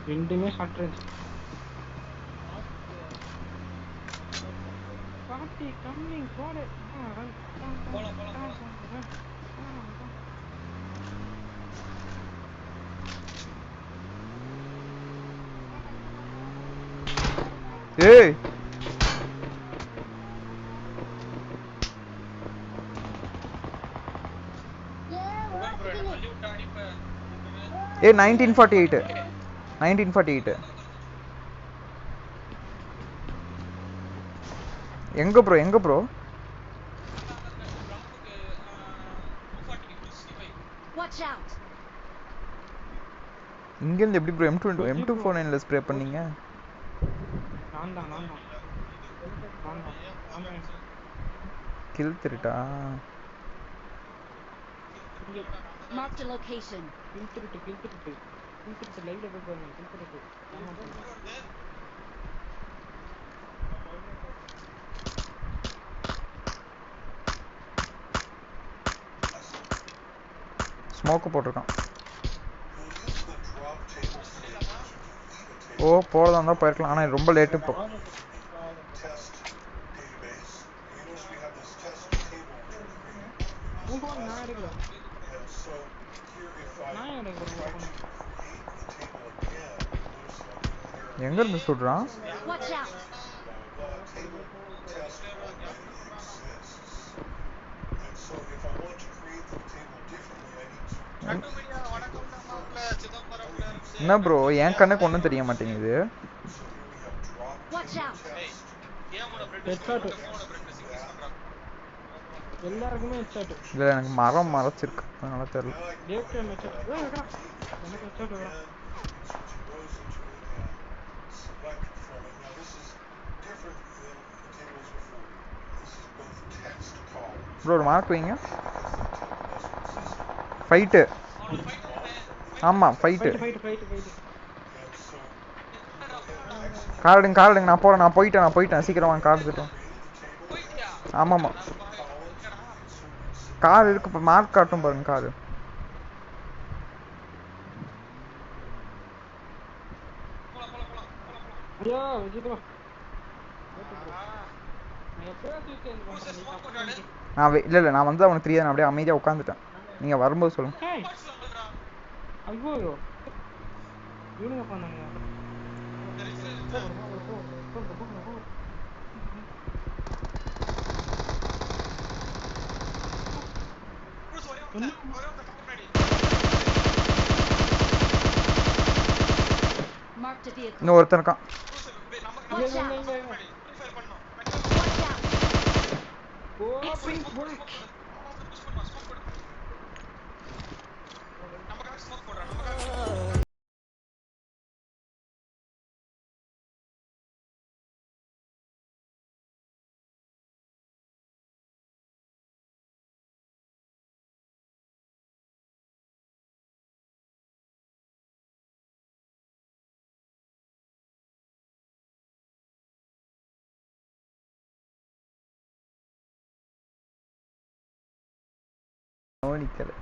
ரெண்டுமே short range. பாட்டி coming போடு. ஏய் ஏ 1948 எங்க ப்ரோ இங்க இருந்து எப்படி ப்ரோ M249ல ஸ்ப்ரே பண்ணீங்க? நான் தான் கில் திருட்டா? Marked a location. கில் திருட்டு லைவ்ல போய் பாருங்க. கில் திருட்டு ஸ்மோக் போட்டுருக்கான். ஓ போறதா இருந்தா போயிருக்கலாம். ஆனா ரொம்ப லேட்டு இப்போ. எங்க இருந்து சுடுறான்? என்ன ப்ரோ என் கண்ணுக்கு ஒன்றும் தெரிய மாட்டேங்குது. எல்லாருக்குமே ஹெட்ஷாட். இல்லை எனக்கு மரம் மறைச்சிருக்கு அதனால தெரியல. ப்ரோ ஒரு மார்க் வைங்க. ஃபைட்டு. ஆமாம் ஃபைட்டு. கார் எடுங்க நான் போயிட்டேன் சீக்கிரம் வாங்க கார் எடுத்துட்டோம். ஆமாம்மா கார் இருக்கு இப்போ மார்க் காட்டும் பாருங்க காரு. இல்லை நான் வந்து அவனுக்கு தெரியாது. நான் அப்படியே அமைதியாக உட்காந்துட்டேன். நீங்கள் வரும்போது சொல்லுங்க. ஐயோ இவனுங்க பண்ணாங்க. இன்னும் ஒருத்தன் இருக்கான். கவனிக்கலை.